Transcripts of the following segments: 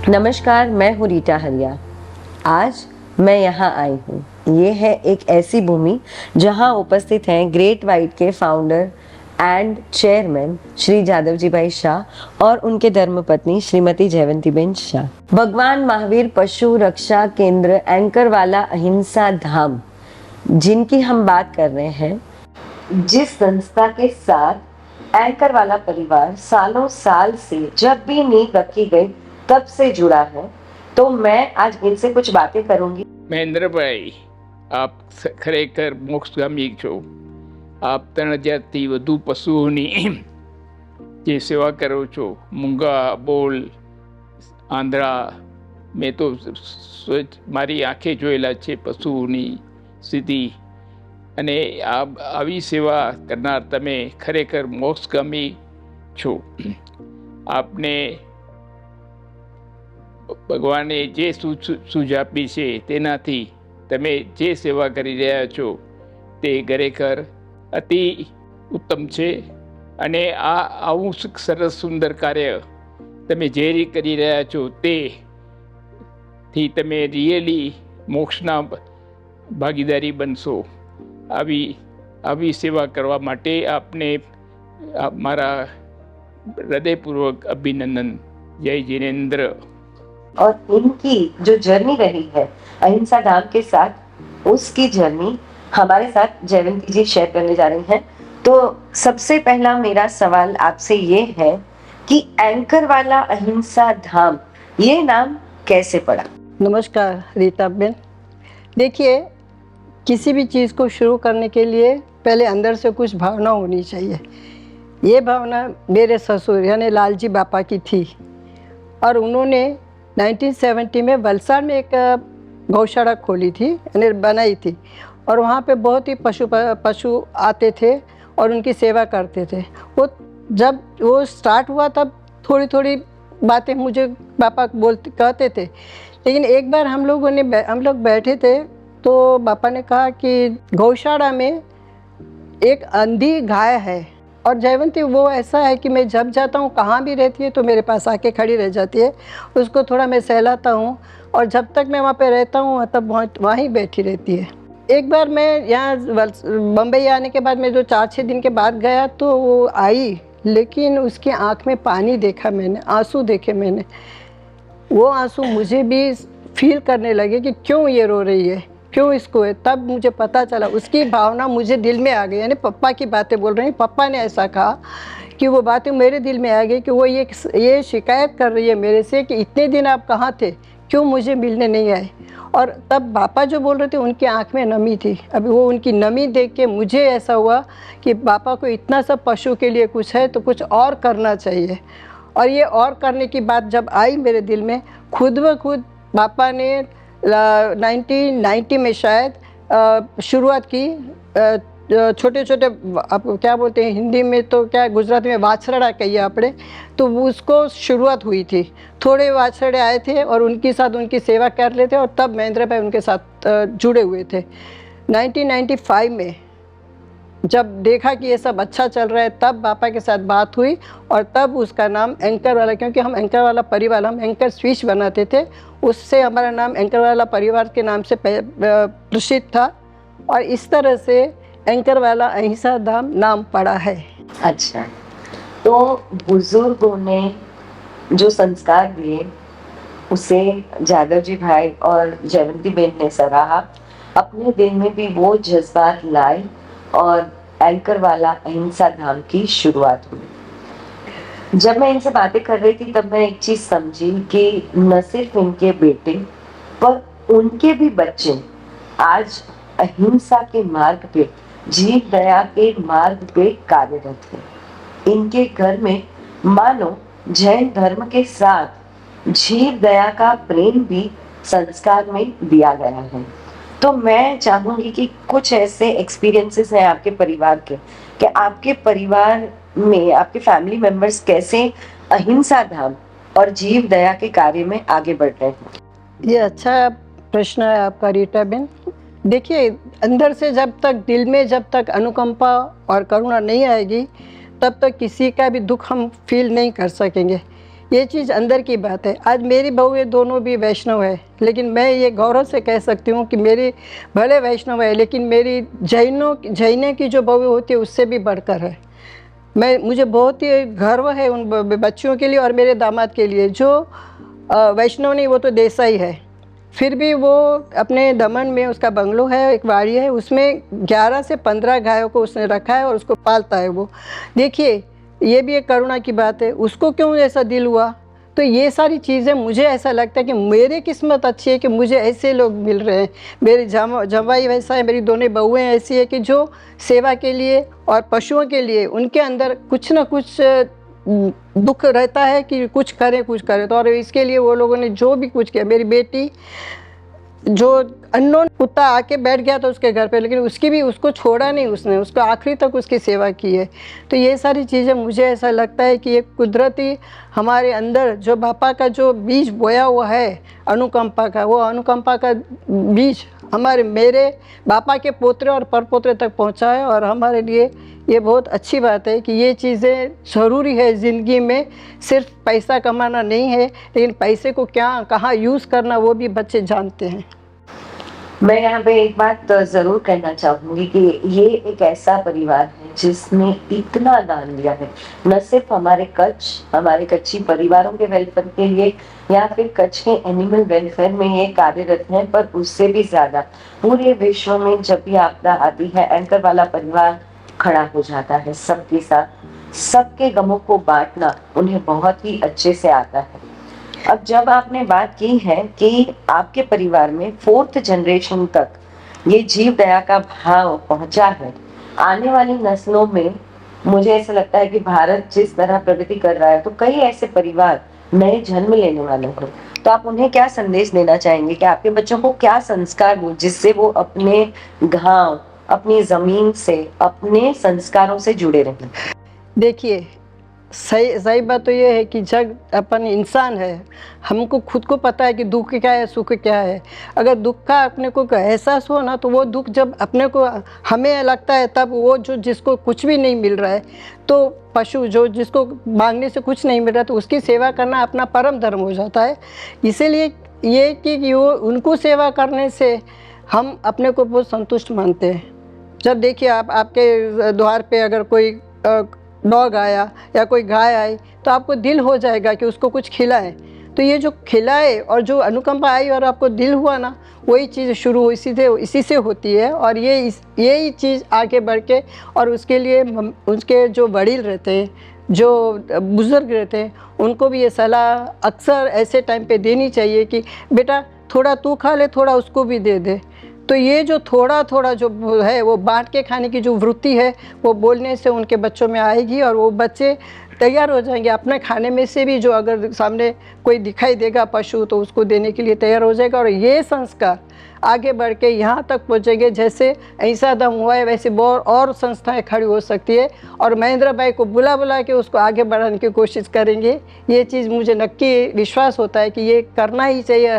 नमस्कार, मैं हूँ रीटा हरिया। आज मैं यहाँ आई हूँ। ये है एक ऐसी भूमि जहाँ उपस्थित हैं ग्रेट वाइट के founder and chairman Shri Jadav ji Bhai Shah और उनके धर्मपत्नी श्रीमती जयवंतीबेन शाह। भगवान महावीर पशु रक्षा केंद्र एंकर वाला अहिंसा धाम, जिनकी हम बात कर रहे हैं, जिस संस्था के साथ एंकर वाला परिवार सालों साल से जब भी नींव रखी गई तब से जुड़ा है, तो मैं आज इनसे कुछ बातें करूंगी। મહેન્દ્રભાઈ, આપ ખરેખર મોક્ષગામી છો. આપ 3000થી વધુ પશુઓની જે સેવા કરો છો, મૂંગા, બોલ, આંધળા, મેં તો મારી આંખે જોયેલા છે પશુઓની સ્થિતિ, અને આવી સેવા કરનાર તમે ખરેખર મોક્ષગામી છો. આપને ભગવાને જે સૂઝ આપી છે તેનાથી તમે જે સેવા કરી રહ્યા છો તે ખરેખર અતિ ઉત્તમ છે. અને આવું સરસ સુંદર કાર્ય તમે જે કરી રહ્યા છો તેથી તમે રિયલી મોક્ષના ભાગીદારી બનશો. આવી સેવા કરવા માટે આપને મારા હૃદયપૂર્વક અભિનંદન. જય जिनेंद्र. और इनकी जो जर्नी रही है अहिंसा धाम के साथ, उसकी जर्नी हमारे साथ जयवंती जी शेयर करने जा रही हैं। तो सबसे पहला मेरा सवाल आपसे ये है कि एंकर वाला अहिंसा धाम, ये नाम कैसे पड़ा? नमस्कार रीता बेन। देखिए, किसी भी चीज़ को शुरू करने के लिए पहले अंदर से कुछ भावना होनी चाहिए। ये भावना मेरे ससुर यानी लालजी बापा की थी, और उन्होंने 1970 में वलसाड़ में एक गौशाला खोली थी, यानी बनाई थी, और वहाँ पे बहुत ही पशु आते थे और उनकी सेवा करते थे। जब वो स्टार्ट हुआ तब थोड़ी थोड़ी बातें मुझे पापा कहते थे, लेकिन एक बार हम लोग बैठे थे तो पापा ने कहा कि गौशाला में एक अंधी गाय है, और जयवंती वो ऐसा है कि मैं जब जाता हूँ, कहाँ भी रहती है तो मेरे पास आके खड़ी रह जाती है। उसको थोड़ा मैं सहलाता हूँ, और जब तक मैं वहाँ पे रहता हूँ तब वहीं बैठी रहती है। एक बार मैं यहाँ बम्बई आने के बाद मैं जो 4-6 दिन के बाद गया तो वो आई, लेकिन उसकी आँख में पानी देखा मैंने, आंसू देखे मैंने। वो आंसू मुझे भी फील करने लगे कि क्यों ये रो रही है, क्यों इसको है। तब मुझे पता चला, उसकी भावना मुझे दिल में आ गई। यानी पापा की बातें बोल रही हैं, पापा ने ऐसा कहा कि वो बातें मेरे दिल में आ गई कि वो ये शिकायत कर रही है मेरे से कि इतने दिन आप कहाँ थे, क्यों मुझे मिलने नहीं आए। और तब पापा जो बोल रहे थे उनकी आँख में नमी थी। अभी वो उनकी नमी देख के मुझे ऐसा हुआ कि पापा को इतना सब पशु के लिए कुछ है तो कुछ और करना चाहिए। और ये और करने की बात जब आई मेरे दिल में, खुद ब खुद पापा ने 1990 में शायद शुरुआत की। छोटे छोटे, आप क्या बोलते हैं हिंदी में, तो क्या गुजराती में वाछरड़ा कहिए आपने, तो उसको शुरुआत हुई थी। थोड़े वाछरड़े आए थे और उनके साथ उनकी सेवा कर रहे थे, और तब महेंद्र भाई उनके साथ जुड़े हुए थे। 1995 में जब देखा कि ये सब अच्छा चल रहा है, तब पापा के साथ बात हुई, और तब उसका नाम एंकर वाला, क्योंकि हम एंकर वाला परिवार, हम एंकर स्विच बनाते थे, उससे हमारा नाम एंकर वाला परिवार के नाम से प्रसिद्ध था, और इस तरह से एंकर वाला अहिंसा धाम नाम पड़ा है। अच्छा, तो बुजुर्गों ने जो संस्कार दिए उसे जादव जी भाई और जयवंती बेन ने सराहा। अपने दिल में भी वो जज्बात लाए और एंकर वाला अहिंसा धाम की शुरुआत हुई। जब मैं इनसे बातें कर रही थी तब मैं एक चीज समझी कि न सिर्फ इनके बेटे पर उनके भी बच्चे आज अहिंसा के मार्ग पे, जीव दया के मार्ग पे कार्यरत हैं। इनके घर में मानो जैन धर्म के साथ जीव दया का प्रेम भी संस्कार में दिया गया है। तो मैं चाहूंगी कि कुछ ऐसे एक्सपीरियंसेस हैं आपके परिवार के, कि आपके परिवार में आपके फैमिली मेंबर्स कैसे अहिंसा धाम और जीव दया के कार्य में आगे बढ़ रहे हैं। ये अच्छा प्रश्न है आपका रीटा बेन। देखिए, अंदर से जब तक दिल में जब तक अनुकंपा और करुणा नहीं आएगी तब तक किसी का भी दुख हम फील नहीं कर सकेंगे। ये चीज़ अंदर की बात है। आज मेरी बहुएँ दोनों भी वैष्णव है, लेकिन मैं ये गौरव से कह सकती हूँ कि मेरी भले वैष्णव है, लेकिन मेरी जैने की जो बहुएँ होती है उससे भी बढ़कर है। मुझे बहुत ही गर्व है उन बच्चियों के लिए और मेरे दामाद के लिए। जो वैष्णव नहीं, वो तो देसाई है, फिर भी वो अपने दमन में उसका बंगलो है, एक वाड़ी है, उसमें 11 से 15 गायों को उसने रखा है और उसको पालता है वो। देखिए, ये भी एक करुणा की बात है। उसको क्यों ऐसा दिल हुआ? तो ये सारी चीज़ें मुझे ऐसा लगता है कि मेरी किस्मत अच्छी है कि मुझे ऐसे लोग मिल रहे हैं। मेरी जमाई वैसा है, मेरी दोनों बहुएँ ऐसी है कि जो सेवा के लिए और पशुओं के लिए उनके अंदर कुछ ना कुछ दुख रहता है कि कुछ करें। तो और इसके लिए वो लोगों ने जो भी कुछ किया। मेरी बेटी, जो अननोन कुत्ता आके बैठ गया था उसके घर पे, लेकिन उसको छोड़ा नहीं, उसने उसको आखिरी तक उसकी सेवा की है। तो ये सारी चीज़ें मुझे ऐसा लगता है कि ये कुदरती हमारे अंदर जो बापा का जो बीज बोया हुआ है अनुकंपा का, वो अनुकंपा का बीज मेरे बापा के पोतरे और परपोतरे तक पहुंचा है। और हमारे लिए ये बहुत अच्छी बात है कि ये चीज़ें ज़रूरी है ज़िंदगी में। सिर्फ पैसा कमाना नहीं है, लेकिन पैसे को कहाँ यूज़ करना वो भी बच्चे जानते हैं। मैं यहाँ पे एक बात जरूर कहना चाहूंगी कि ये एक ऐसा परिवार है जिसने इतना दान दिया है, न सिर्फ हमारे कच्ची परिवारों के वेलफेयर के लिए या फिर कच्छ के एनिमल वेलफेयर में ये कार्यरत हैं, पर उससे भी ज्यादा पूरे विश्व में जब भी आपदा आती है, एंकर वाला परिवार खड़ा हो जाता है सबके साथ। सबके गमों को बांटना उन्हें बहुत ही अच्छे से आता है। अब जब आपने बात की है कि आपके परिवार में 4th जनरेशन तक ये जीव दया का भाव पहुंचा है, आने वाली नस्लों में मुझे ऐसा लगता है कि भारत जिस तरह प्रगति कर रहा है, तो कई ऐसे परिवार नए जन्म लेने वाले हैं। तो आप उन्हें क्या संदेश देना चाहेंगे कि आपके बच्चों को क्या संस्कार हो जिससे वो अपने गांव, अपनी जमीन से, अपने संस्कारों से जुड़े रहें? देखिए, सही बात तो ये है कि जब अपन इंसान है, हमको खुद को पता है कि दुख क्या है, सुख क्या है। अगर दुख का अपने को एहसास हो ना, तो वो दुख जब अपने को हमें लगता है, तब वो जिसको कुछ भी नहीं मिल रहा है, तो पशु जिसको मांगने से कुछ नहीं मिल रहा, तो उसकी सेवा करना अपना परम धर्म हो जाता है। इसीलिए ये कि वो उनको सेवा करने से हम अपने को बहुत संतुष्ट मानते हैं। जब देखिए, आपके द्वार पे अगर कोई डॉग आया या कोई गाय आई, तो आपको दिल हो जाएगा कि उसको कुछ खिलाएं। तो ये जो खिलाए और जो अनुकंपा आई और आपको दिल हुआ ना, वही चीज़ शुरू इसी से होती है। और यही चीज़ आगे बढ़ के, और उसके लिए उसके जो वडील रहते हैं, जो बुज़ुर्ग रहते हैं, उनको भी ये सलाह अक्सर ऐसे टाइम पे देनी चाहिए कि बेटा थोड़ा तू खा ले, थोड़ा उसको भी दे दे। तो ये जो थोड़ा जो है वो बांट के खाने की जो वृत्ति है, वो बोलने से उनके बच्चों में आएगी और वो बच्चे तैयार हो जाएंगे। अपने खाने में से भी जो अगर सामने कोई दिखाई देगा पशु, तो उसको देने के लिए तैयार हो जाएगा। और ये संस्कार आगे बढ़ के यहाँ तक पहुँचेंगे। जैसे ऐसा दम हुआ है, वैसे बहुत और संस्थाएं खड़ी हो सकती है, और महेंद्र भाई को बुला के उसको आगे बढ़ाने की कोशिश करेंगे। ये चीज़ मुझे नक्की विश्वास होता है कि ये करना ही चाहिए।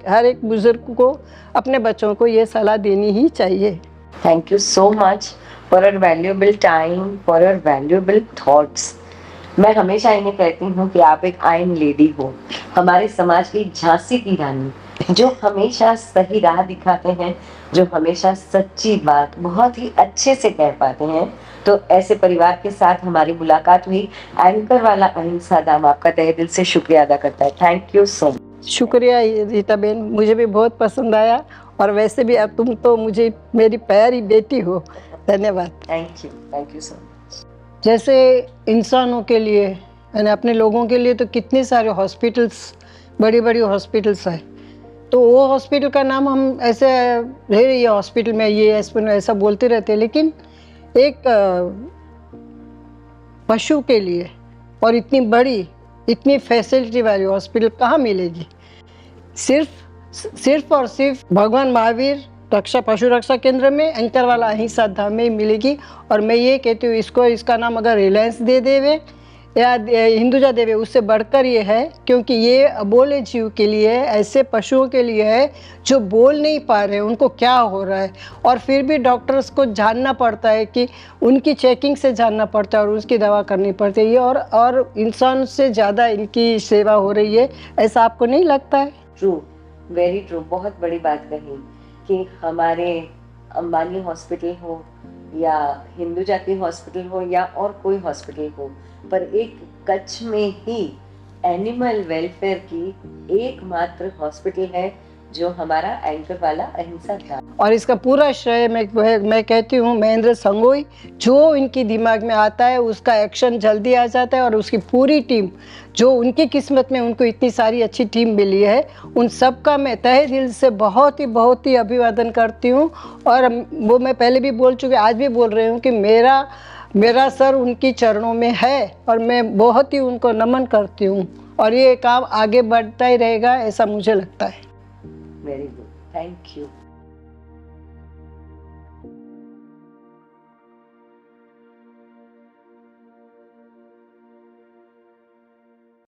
हर एक बुजुर्ग को अपने बच्चों को ये सलाह देनी ही चाहिए। Thank you so much for your valuable time, for your valuable thoughts. मैं हमेशा इन्हें कहती हूँ कि आप एक आयरन लेडी हो, हमारे समाज की झांसी की रानी, जो हमेशा सही राह दिखाते हैं, जो हमेशा सच्ची बात बहुत ही अच्छे से कह पाते हैं। तो ऐसे परिवार के साथ हमारी मुलाकात हुई। एंकर वाला अहिंसा धाम आपका तहे दिल से शुक्रिया अदा करता है। Thank you so much. शुक्रिया रीता बहन, मुझे भी बहुत पसंद आया। और वैसे भी अब तुम तो मुझे मेरी प्यारी बेटी हो। धन्यवाद। Thank you so much. जैसे इंसानों के लिए यानी अपने लोगों के लिए तो कितने सारे हॉस्पिटल्स, बड़ी हॉस्पिटल्स है। तो वो हॉस्पिटल का नाम हम ऐसे ये हॉस्पिटल में ये ऐसा बोलते रहते हैं, लेकिन एक पशु के लिए और इतनी बड़ी, इतनी फैसिलिटी वाली हॉस्पिटल कहाँ मिलेगी? सिर्फ और सिर्फ भगवान महावीर पशु रक्षा केंद्र में, एंकर वाला अहिंसा धाम में ही मिलेगी। और मैं ये कहती हूँ, इसका नाम अगर रिलायंस दे देवे या हिंदुजा देवी उससे बढ़कर ये है, क्योंकि ये अबोले जीव के लिए, ऐसे पशुओं के लिए है जो बोल नहीं पा रहे, उनको क्या हो रहा है, और फिर भी डॉक्टर्स को जानना पड़ता है कि उनकी चेकिंग से जानना पड़ता है और उसकी दवा करनी पड़ती है। ये और इंसान से ज़्यादा इनकी सेवा हो रही है, ऐसा आपको नहीं लगता है? True, very true. बहुत बड़ी बात कही कि हमारे अंबानी हॉस्पिटल हो या हिंदू जाति हॉस्पिटल हो या और कोई हॉस्पिटल हो, पर एक कच्छ में ही एनिमल वेलफेयर की एकमात्र हॉस्पिटल है जो हमारा एंकर वाला अहिंसा था। और इसका पूरा श्रेय मैं कहती हूँ महेंद्र संगोई, जो इनकी दिमाग में आता है उसका एक्शन जल्दी आ जाता है, और उसकी पूरी टीम, जो उनकी किस्मत में उनको इतनी सारी अच्छी टीम मिली है, उन सब का मैं तहे दिल से बहुत ही अभिवादन करती हूँ। और वो मैं पहले भी बोल चुकी, आज भी बोल रही हूँ कि मेरा सर उनकी चरणों में है और मैं बहुत ही उनको नमन करती हूँ, और ये काम आगे बढ़ता ही रहेगा, ऐसा मुझे लगता है। Very good, thank you.